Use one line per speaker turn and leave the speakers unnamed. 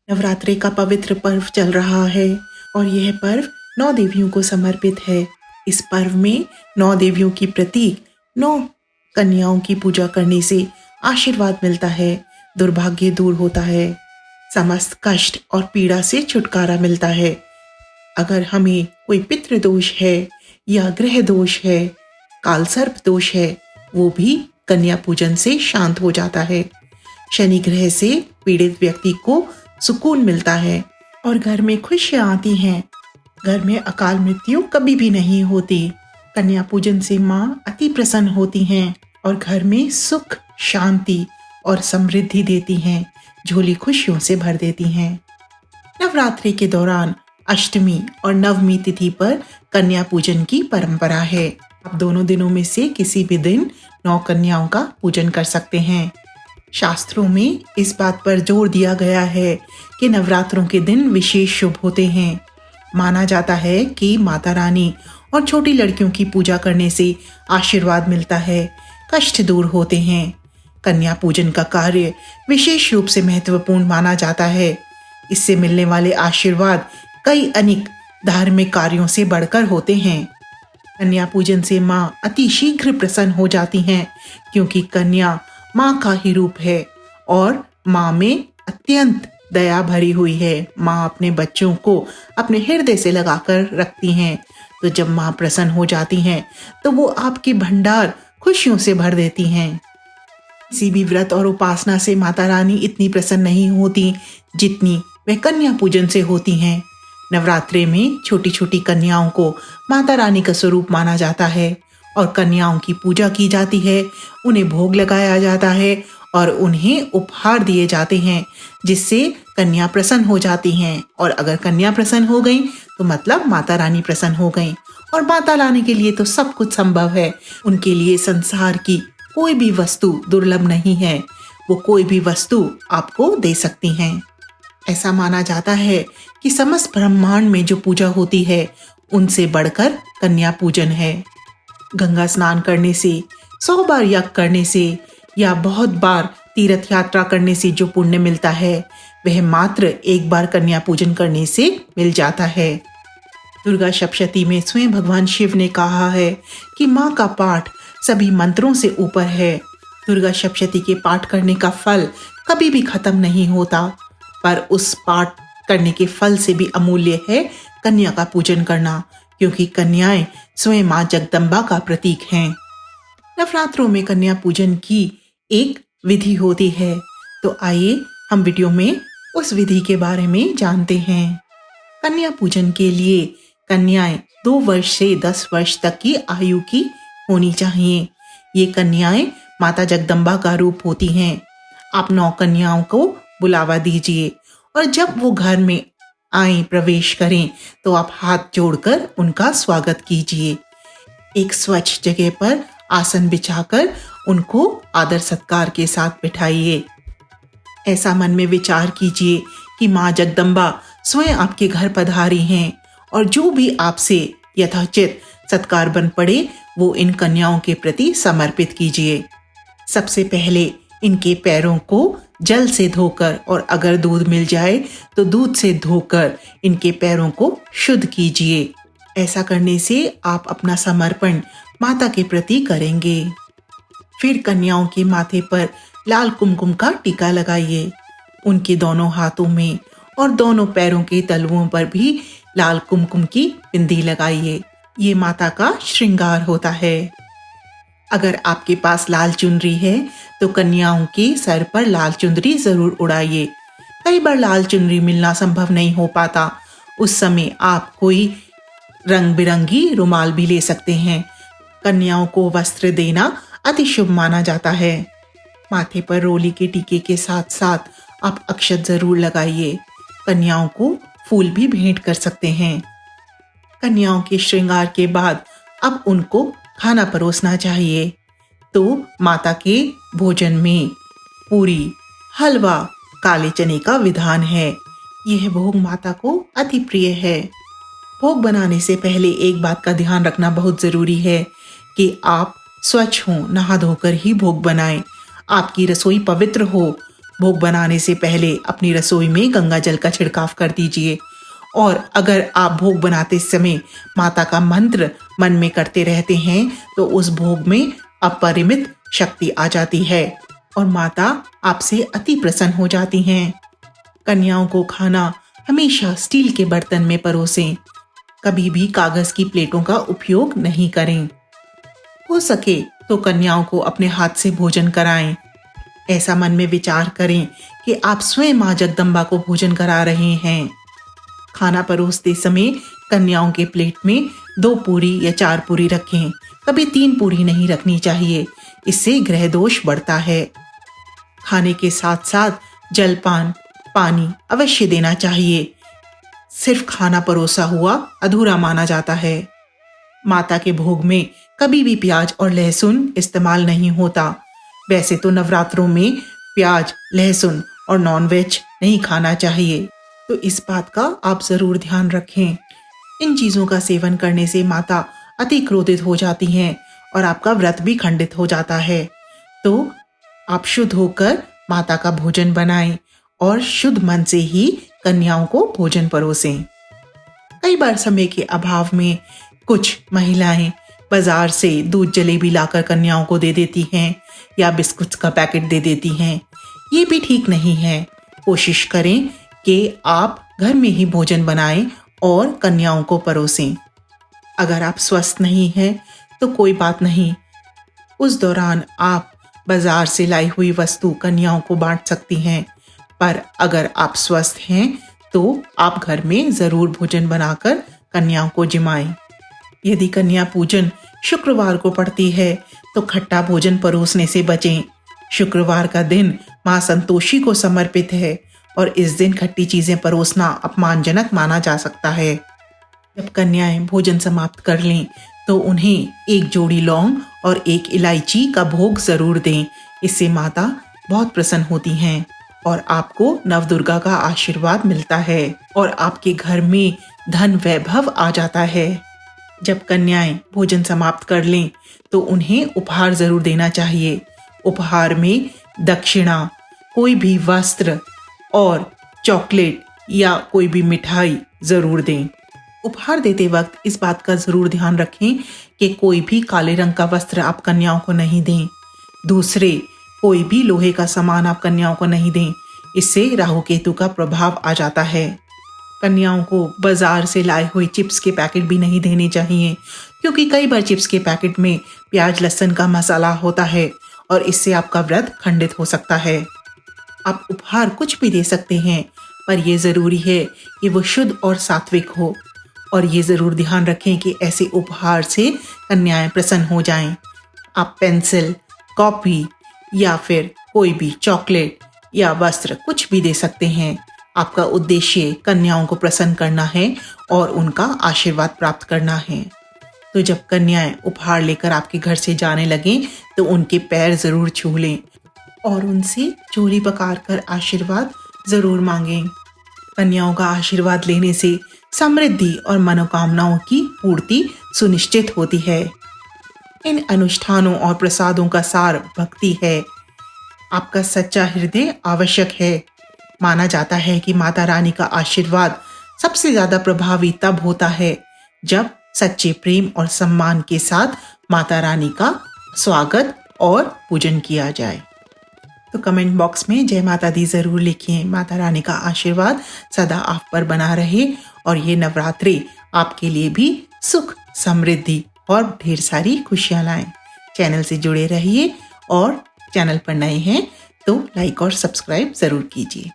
नवरात्रि का पवित्र पर्व चल रहा है और यह पर्व 9 देवियों को समर्पित है। इस पर्व में 9 देवियों की प्रतीक 9 कन्याओं की पूजा करने से आशीर्वाद मिलता है, दुर्भाग्य दूर होता है, समस्त कष्ट और पीड़ा से छुटकारा मिलता है। अगर हमें कोई पितृ दोष है या ग्रह दोष है, काल सर्प दोष है, वो भी कन्या पूजन से शांत हो जाता है। शनि ग्रह से पीड़ित व्यक्ति को सुकून मिलता है और घर में खुशियां आती हैं। घर में अकाल मृत्यु कभी भी नहीं होती। कन्या पूजन से माँ अति प्रसन्न होती हैं और घर में सुख, शांति और समृद्धि देती हैं, झोली खुशियों से भर देती हैं। नवरात्रि के दौरान अष्टमी और नवमी तिथि पर कन्या पूजन की परंपरा है। आप दोनों दिनों में से किसी भी दिन 9 कन्याओं का पूजन कर सकते हैं। शास्त्रों में इस बात पर जोर दिया गया है कि नवरात्रों के दिन विशेष शुभ होते हैं। माना जाता है कि माता रानी और छोटी लड़कियों की पूजा करने से आशीर्वाद मिलता है, कष्ट दूर होते हैं। कन्या पूजन का कार्य विशेष रूप से महत्वपूर्ण माना जाता है। इससे मिलने वाले आशीर्वाद कई अनेक धार्मिक कार्यों से बढ़कर होते हैं। कन्या पूजन से माँ अति शीघ्र प्रसन्न हो जाती हैं, क्योंकि कन्या माँ का ही रूप है और माँ में अत्यंत दया भरी हुई है। माँ अपने बच्चों को अपने हृदय से लगाकर रखती हैं। तो जब माँ प्रसन्न हो जाती हैं तो वो आपके भंडार खुशियों से भर देती हैं। किसी भी व्रत और उपासना से माता रानी इतनी प्रसन्न नहीं होती जितनी वह कन्या पूजन से होती हैं। नवरात्रि में छोटी छोटी कन्याओं को माता रानी का स्वरूप माना जाता है और कन्याओं की पूजा की जाती है, उन्हें भोग लगाया जाता है और उन्हें उपहार दिए जाते हैं, जिससे कन्या प्रसन्न हो जाती हैं। और अगर कन्या प्रसन्न हो गई तो मतलब माता रानी प्रसन्न हो गई। और माता रानी के लिए तो सब कुछ संभव है। उनके लिए संसार की कोई भी वस्तु दुर्लभ नहीं है। वो कोई भी वस्तु आपको दे सकती हैं। ऐसा माना जाता है कि समस्त ब्रह्मांड में जो पूजा होती है उनसे बढ़कर कन्या पूजन है। गंगा स्नान करने से, 100 बार यज्ञ करने से या बहुत बार तीर्थ यात्रा करने से जो पुण्य मिलता है वह मात्र एक बार कन्या पूजन करने से मिल जाता है। दुर्गा सप्तशती में स्वयं भगवान शिव ने कहा है कि माँ का पाठ सभी मंत्रों से ऊपर है। दुर्गा सप्तशती के पाठ करने का फल कभी भी खत्म नहीं होता, पर उस पाठ करने के फल से भी अमूल्य है कन्या का पूजन करना, क्योंकि कन्याएं स्वयं मां जगदम्बा का प्रतीक हैं। नवरात्रों में कन्या पूजन की एक विधि होती है, तो आइए हम वीडियो में उस विधि के बारे में जानते हैं। कन्या पूजन के लिए कन्याएं 2 वर्ष से 10 वर्ष तक की आयु की होनी चाहिए। ये कन्याएं माता जगदम्बा का रूप होती हैं। आप 9 कन्याओं को बुलावा दीजिए और जब वो घर में आए, प्रवेश करें, तो आप हाथ जोड़कर उनका स्वागत कीजिए। एक स्वच्छ जगह पर आसन बिछाकर उनको आदर सत्कार के साथ बिठाइए। ऐसा मन में विचार कीजिए कि माँ जगदम्बा स्वयं आपके घर पधारी हैं और जो भी आपसे यथोचित सत्कार बन पड़े वो इन कन्याओं के प्रति समर्पित कीजिए। सबसे पहले इनके पैरों को जल से धोकर और अगर दूध मिल जाए तो दूध से धोकर इनके पैरों को शुद्ध कीजिए। ऐसा करने से आप अपना समर्पण माता के प्रति करेंगे। फिर कन्याओं के माथे पर लाल कुमकुम का टीका लगाइए। उनके दोनों हाथों में और दोनों पैरों के तलवों पर भी लाल कुमकुम की बिंदी लगाइए। ये माता का श्रृंगार होता है। अगर आपके पास लाल चुनरी है तो कन्याओं के सर पर लाल चुनरी जरूर उड़ाइए। कई बार लाल चुनरी मिलना संभव नहीं हो पाता, उस समय आप कोई रंग बिरंगी रुमाल भी ले सकते हैं। कन्याओं को वस्त्र देना अति शुभ माना जाता है। माथे पर रोली के टीके के साथ साथ आप अक्षत जरूर लगाइए। कन्याओं को फूल भी भेंट कर सकते हैं। कन्याओं के श्रृंगार के बाद अब उनको खाना परोसना चाहिए। तो माता के भोजन में पूरी, हलवा, काले चने का विधान है। यह भोग माता को अति प्रिय है। भोग बनाने से पहले एक बात का ध्यान रखना बहुत जरूरी है कि आप स्वच्छ हों, नहा धोकर ही भोग बनाएं। आपकी रसोई पवित्र हो भोग बनाने से पहले अपनी रसोई में गंगा जल का छिड़काव कर दीजिए। और अगर आप भोग बनाते समय माता का मंत्र मन में करते रहते हैं तो उस भोग में अपरिमित शक्ति आ जाती है और माता आपसे अति प्रसन्न हो जाती हैं। कन्याओं को खाना हमेशा स्टील के बर्तन में परोसें। कभी भी कागज की प्लेटों का उपयोग नहीं करें। हो सके तो कन्याओं को अपने हाथ से भोजन कराएं। ऐसा मन में विचार करें कि आप स्वयं मां जगदम्बा को भोजन करा रहे हैं। खाना परोसते समय कन्याओं के प्लेट में 2 पूरी या 4 पूरी रखें। कभी 3 पूरी नहीं रखनी चाहिए, इससे ग्रह दोष बढ़ता है। खाने के साथ साथ जलपान, पानी अवश्य देना चाहिए। सिर्फ खाना परोसा हुआ अधूरा माना जाता है। माता के भोग में कभी भी प्याज और लहसुन इस्तेमाल नहीं होता। वैसे तो नवरात्रों में प्याज, लहसुन और नॉनवेज नहीं खाना चाहिए, तो इस बात का आप जरूर ध्यान रखें। इन चीजों का सेवन करने से माता अति क्रोधित हो जाती हैं और आपका व्रत भी खंडित हो जाता है। तो आप शुद्ध होकर माता का भोजन बनाएं और शुद्ध मन से ही कन्याओं को भोजन परोसें। कई बार समय के अभाव में कुछ महिलाएं बाजार से दूध जलेबी लाकर कन्याओं को दे देती हैं या बिस्कुट का पैकेट दे देती हैं। ये भी ठीक नहीं है। कोशिश करें कि आप घर में ही भोजन बनाएं और कन्याओं को परोसें। अगर आप स्वस्थ नहीं हैं तो कोई बात नहीं, उस दौरान आप बाजार से लाई हुई वस्तु कन्याओं को बांट सकती हैं। पर अगर आप स्वस्थ हैं तो आप घर में जरूर भोजन बनाकर कन्याओं को जिमाएं। यदि कन्या पूजन शुक्रवार को पड़ती है तो खट्टा भोजन परोसने से बचें। शुक्रवार का दिन मां संतोषी को समर्पित है और इस दिन खट्टी चीजें परोसना अपमानजनक माना जा सकता है। जब कन्याएं भोजन समाप्त कर लें तो उन्हें 1 जोड़ी लौंग और 1 इलायची का भोग जरूर दें। इससे माता बहुत प्रसन्न होती हैं और आपको नवदुर्गा का आशीर्वाद मिलता है और आपके घर में धन वैभव आ जाता है। जब कन्याएं भोजन समाप्त कर लें तो उन्हें उपहार जरूर देना चाहिए। उपहार में दक्षिणा, कोई भी वस्त्र और चॉकलेट या कोई भी मिठाई जरूर दें। उपहार देते वक्त इस बात का जरूर ध्यान रखें कि कोई भी काले रंग का वस्त्र आप कन्याओं को नहीं दें। दूसरे कोई भी लोहे का सामान आप कन्याओं को नहीं दें, इससे राहु केतु का प्रभाव आ जाता है। कन्याओं को बाजार से लाए हुए चिप्स के पैकेट भी नहीं देने चाहिए, क्योंकि कई बार चिप्स के पैकेट में प्याज लहसुन का मसाला होता है और इससे आपका व्रत खंडित हो सकता है। आप उपहार कुछ भी दे सकते हैं, पर यह जरूरी है कि वो शुद्ध और सात्विक हो। और ये जरूर ध्यान रखें कि ऐसे उपहार से कन्याएं प्रसन्न हो जाएं। आप पेंसिल, कॉपी या फिर कोई भी चॉकलेट या वस्त्र कुछ भी दे सकते हैं। आपका उद्देश्य कन्याओं को प्रसन्न करना है और उनका आशीर्वाद प्राप्त करना है। तो जब कन्याएं उपहार लेकर आपके घर से जाने लगें तो उनके पैर जरूर छू लें और उनसे चोरी पकार कर आशीर्वाद जरूर मांगें। कन्याओं का आशीर्वाद लेने से समृद्धि और मनोकामनाओं की पूर्ति सुनिश्चित होती है। इन अनुष्ठानों और प्रसादों का सार भक्ति है। आपका सच्चा हृदय आवश्यक है। माना जाता है कि माता रानी का आशीर्वाद सबसे ज्यादा प्रभावी तब होता है जब सच्चे प्रेम और सम्मान के साथ माता रानी का स्वागत और पूजन किया जाए। तो कमेंट बॉक्स में जय माता दी जरूर लिखिए। माता रानी का आशीर्वाद सदा आप पर बना रहे और ये नवरात्रि आपके लिए भी सुख, समृद्धि और ढेर सारी खुशियां लाएं। चैनल से जुड़े रहिए और चैनल पर नए हैं तो लाइक और सब्सक्राइब जरूर कीजिए।